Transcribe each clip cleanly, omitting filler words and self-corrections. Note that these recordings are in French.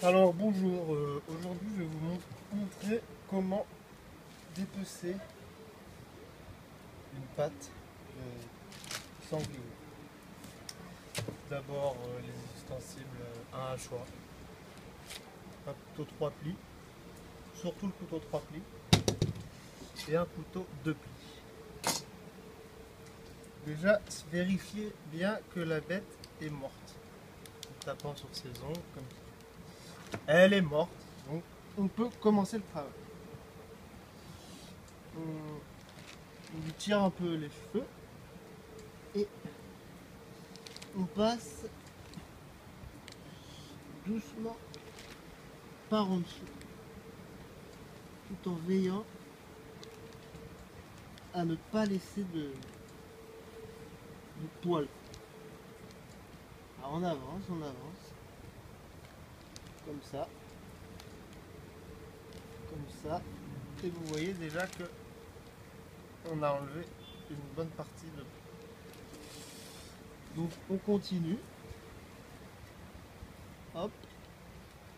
Alors bonjour, aujourd'hui je vais vous montrer comment dépecer une pâte de sanglier. D'abord les ustensiles, un hachoir, un couteau 3 plis, surtout le couteau 3 plis, et un couteau 2 plis. Déjà vérifiez bien que la bête est morte, en tapant sur ses ongles comme ça. Elle est morte, donc on peut commencer le travail. On lui tire un peu les cheveux et on passe doucement par en dessous, tout en veillant à ne pas laisser de poils. Alors on avance, comme ça, et vous voyez déjà que on a enlevé une bonne partie de. Donc on continue, hop,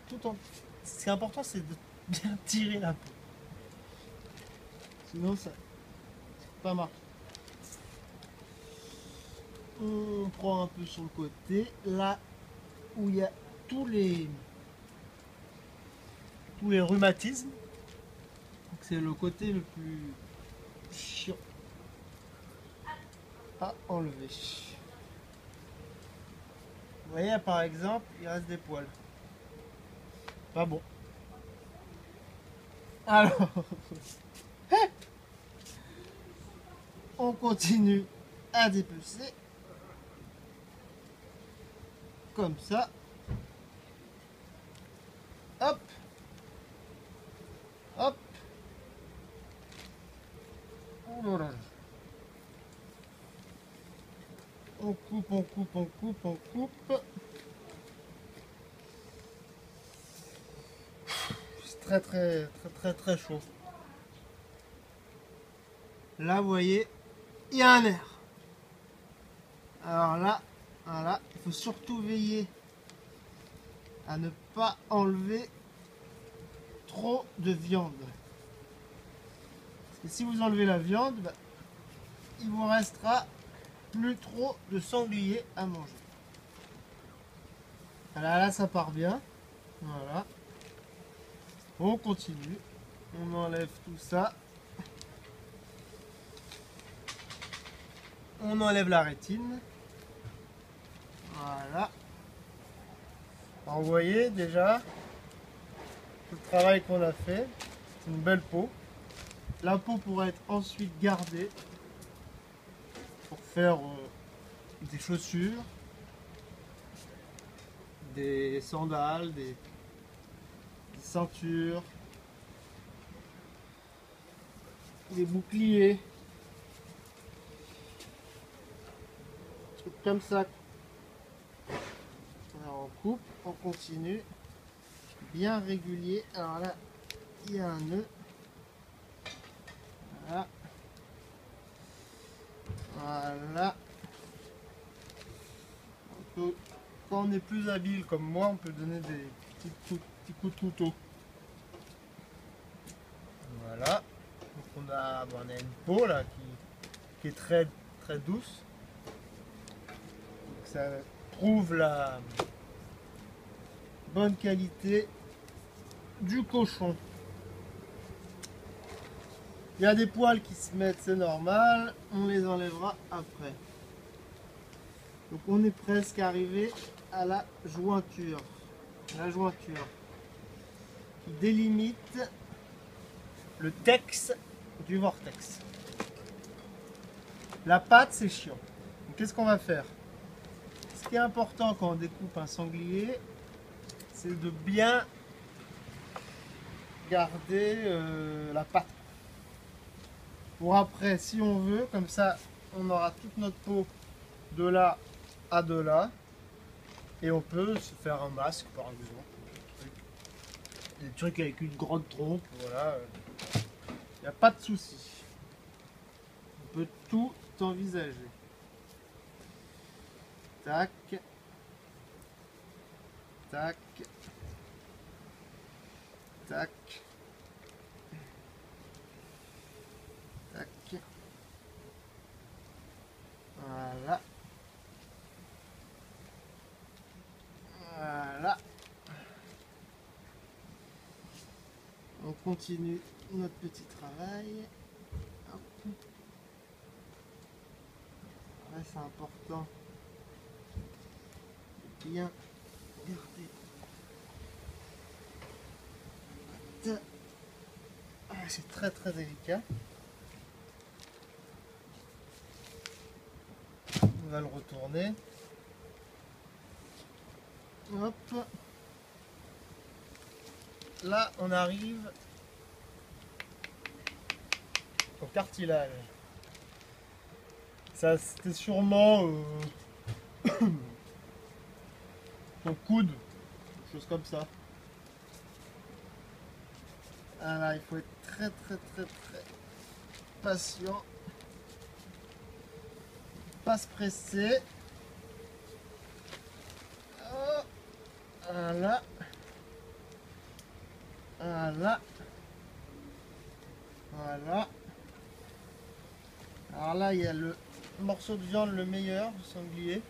tout en. Ce qui est important, c'est de bien tirer la peau, sinon ça pas marche. On prend un peu sur le côté, là où il y a tous les rhumatismes. C'est le côté le plus chiant à enlever. Vous voyez, par exemple, il reste des poils. Pas bon. Alors, on continue à dépecer. Comme ça. Hop. Hop. Oh là là. On coupe, on coupe, on coupe, on coupe. C'est très très très très très chaud. Là, vous voyez, il y a un nerf. Alors là, voilà, il faut surtout veiller à ne pas enlever trop de viande. Parce que si vous enlevez la viande, bah, il vous restera plus trop de sanglier à manger. Voilà, là ça part bien. Voilà. On continue. On enlève tout ça. On enlève la rétine. Voilà. Alors, vous voyez déjà tout le travail qu'on a fait. C'est une belle peau. La peau pourra être ensuite gardée pour faire des chaussures, des sandales, des ceintures, des boucliers, des trucs comme ça. Alors on coupe, on continue, bien régulier. Alors là, il y a un nœud. Voilà. Voilà. Quand on est plus habile comme moi, on peut donner des petits coups de couteau. Voilà. Donc on a une peau là qui est très très douce. Donc ça prouve la bonne qualité du cochon. Il y a des poils qui se mettent, c'est normal, on les enlèvera après. Donc on est presque arrivé à la jointure. La jointure qui délimite le tex du vortex. La patte, c'est chiant. Donc qu'est-ce qu'on va faire? Ce qui est important quand on découpe un sanglier, c'est de bien garder la patte. Pour après, si on veut, comme ça, on aura toute notre peau de là à de là. Et on peut se faire un masque, par exemple. Des trucs avec une grande trompe, voilà. Il n'y a pas de souci. On peut tout envisager. Tac. Tac. Tac. Tac. Voilà. Voilà. On continue notre petit travail. Hop. Là, c'est important de bien garder. Ah, c'est très très délicat. On va le retourner. Hop. Là, on arrive au cartilage. Ça, c'était sûrement ton coude, quelque chose comme ça. Voilà, il faut être très patient. Pas se presser. Oh, voilà. Voilà. Voilà. Alors là, il y a le morceau de viande le meilleur du sanglier.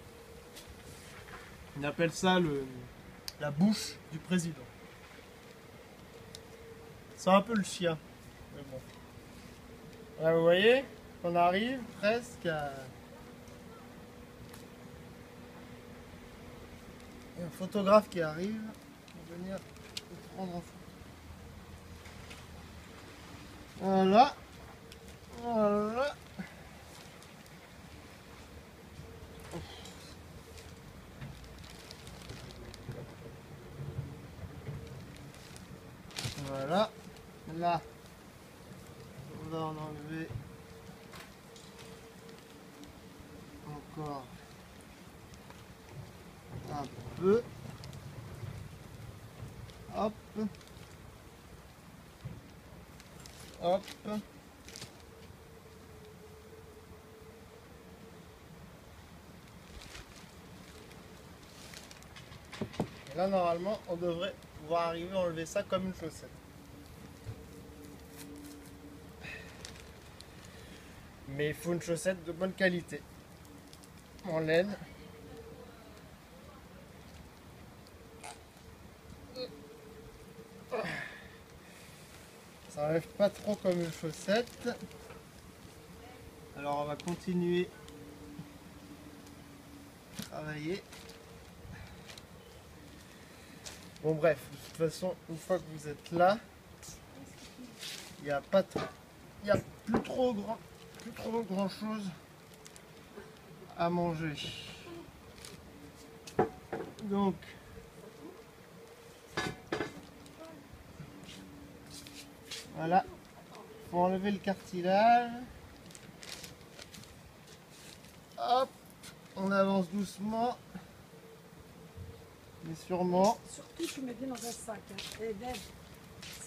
On appelle ça la bouche du président. C'est un peu le chien. Mais bon. Là, vous voyez, on arrive presque à... Il y a un photographe qui arrive pour venir le prendre en photo. Voilà. Voilà. Voilà. Là, on va en enlever encore un peu. Hop. Hop. Et là, normalement, on devrait pouvoir arriver à enlever ça comme une chaussette. Mais il faut une chaussette de bonne qualité. En laine. Ça n'enlève pas trop comme une chaussette. Alors on va continuer à travailler. Bon bref, de toute façon, une fois que vous êtes là, il n'y a pas trop, il n'y a plus trop grand chose à manger. Donc voilà, faut enlever le cartilage. Hop, on avance doucement, mais sûrement. Surtout, tu mets bien dans un sac. Hein. Et Dave,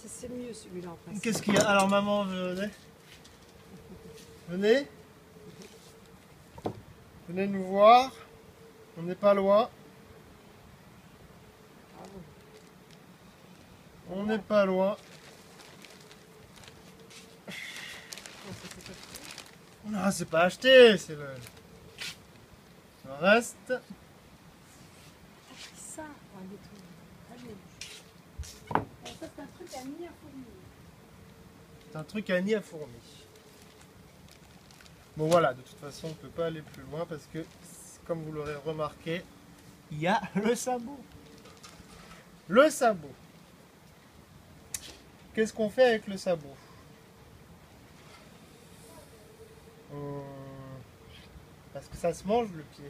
c'est mieux celui-là en principe. Qu'est-ce qu'il y a? Alors maman, venez. Venez. Venez nous voir. On n'est pas loin. On n'est pas loin. Non, c'est pas acheté, c'est le reste. Ça, un détour. Ça, c'est un truc à nid à fourmis. C'est un truc à nid à fourmis. Bon voilà, de toute façon, on ne peut pas aller plus loin parce que, comme vous l'aurez remarqué, il y a le sabot. Le sabot. Qu'est-ce qu'on fait avec le sabot? Parce que ça se mange le pied.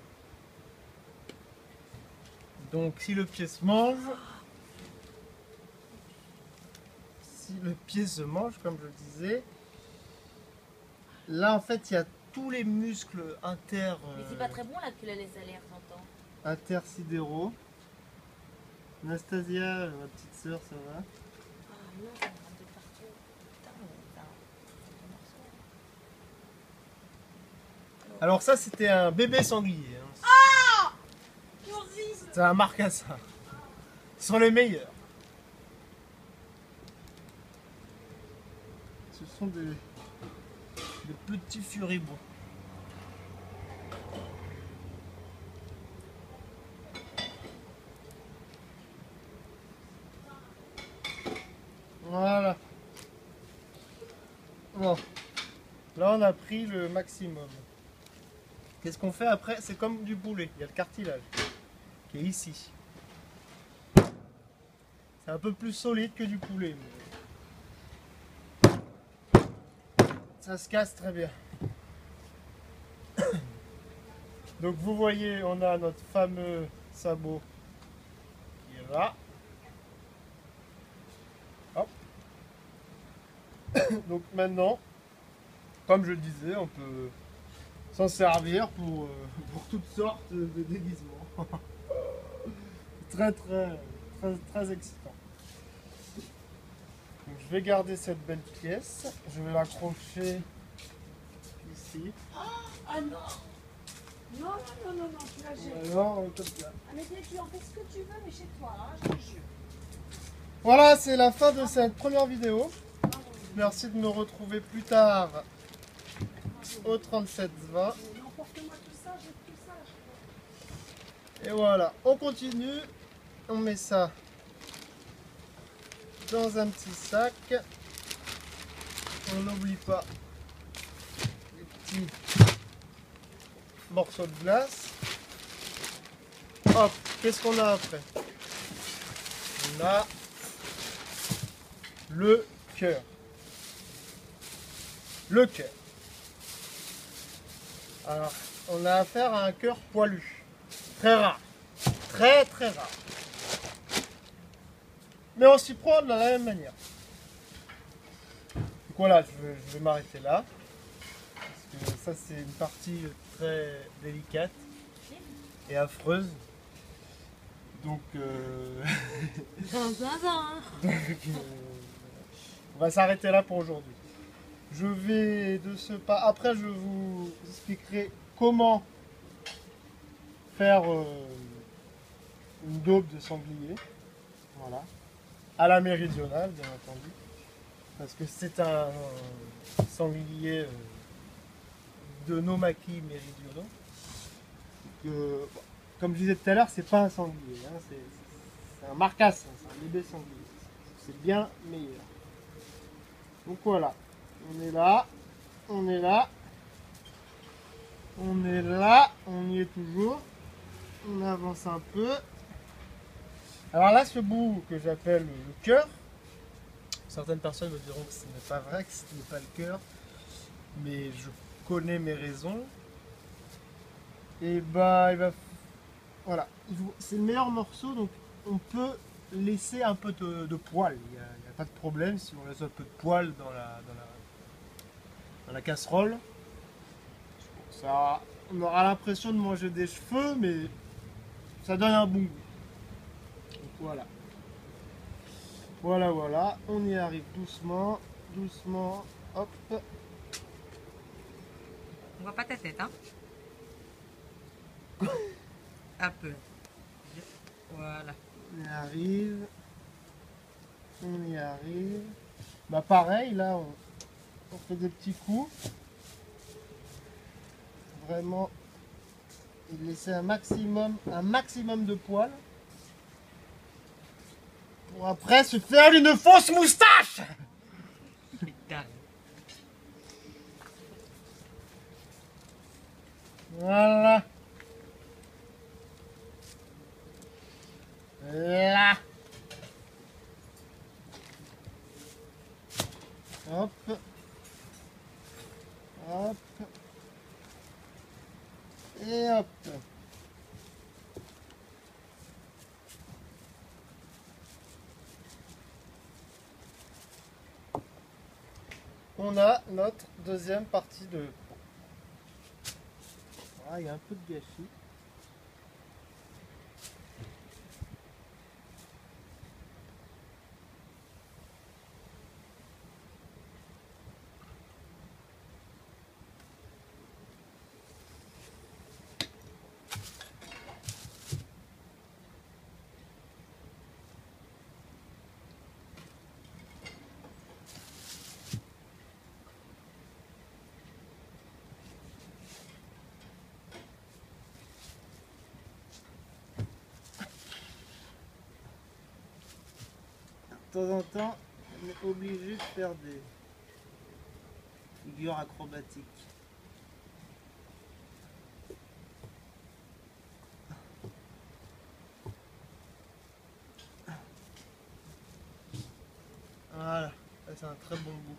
Donc si le pied se mange, comme je le disais, là en fait il y a tous les muscles Mais c'est pas très bon là que tu la laisses aller, t'entends. intersidéraux. Anastasia, ma petite sœur, ça va? Ah non, ça me rentre de partout. Putain, c'est un morceau. Alors ça c'était un bébé sanglier. Hein. C'est un marcassin. Ce sont les meilleurs. sont des petits furibonds. Voilà. Bon. Là, on a pris le maximum. Qu'est-ce qu'on fait après? C'est comme du poulet. Il y a le cartilage qui est ici. C'est un peu plus solide que du poulet. Mais ça se casse très bien. Donc vous voyez, on a notre fameux sabot qui est là. Hop. Donc maintenant, comme je le disais, on peut s'en servir pour toutes sortes de déguisements. Très excitant. Donc, je vais garder cette belle pièce. Je vais l'accrocher ici. Ah non. Non, tu la jettes. Alors, comme ça. Ah, mais tu en fais ce que tu veux, mais chez toi, hein, je te jure. Voilà, c'est la fin de cette première vidéo. Merci de me retrouver plus tard au 3720. Emporte-moi tout ça, jette tout ça. Et voilà, on continue. On met ça dans un petit sac. On n'oublie pas les petits morceaux de glace. Hop, qu'est-ce qu'on a après? On a le cœur. Le cœur. Alors, on a affaire à un cœur poilu. Très rare. Très rare. Mais on s'y prend de la même manière. Donc voilà, je vais m'arrêter là. Parce que ça, c'est une partie très délicate et affreuse. Donc, on va s'arrêter là pour aujourd'hui. Je vais de ce pas. Après, je vous expliquerai comment faire une daube de sanglier. Voilà. À la méridionale, bien entendu. Parce que c'est un sanglier de nos maquis méridionaux. Bon, comme je disais tout à l'heure, c'est pas un sanglier. Hein, c'est un marcasse, hein, c'est un bébé sanglier. C'est bien meilleur. Donc voilà. On est là. On est là. On est là. On y est toujours. On avance un peu. Alors là, ce bout que j'appelle le cœur, certaines personnes me diront que ce n'est pas vrai, que ce n'est pas le cœur, mais je connais mes raisons. Et bah, voilà, c'est le meilleur morceau, donc on peut laisser un peu de poil. Il n'y a pas de problème si on laisse un peu de poil dans la casserole. Ça, on aura l'impression de manger des cheveux, mais ça donne un bon goût. Voilà. Voilà, on y arrive doucement, hop. On voit pas ta tête, hein? Un peu. Voilà. On y arrive. Bah pareil, là, on fait des petits coups. Vraiment, laisser un maximum de poils. Pour après se faire une fausse moustache. Putain. Voilà. Là. Hop. Hop. Et hop. On a notre deuxième partie de peau. Voilà, il y a un peu de gâchis. temps en temps, on est obligé de faire des figures acrobatiques. Voilà, ça c'est un très bon goût.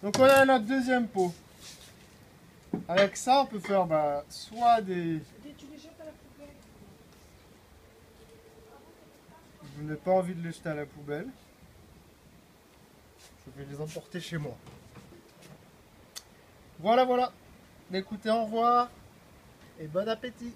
Donc voilà notre deuxième pot. Avec ça, on peut faire soit des... Tu les jettes à la poubelle. Je n'ai pas envie de les jeter à la poubelle. Je vais les emporter chez moi. Voilà, voilà. Écoutez, au revoir et bon appétit.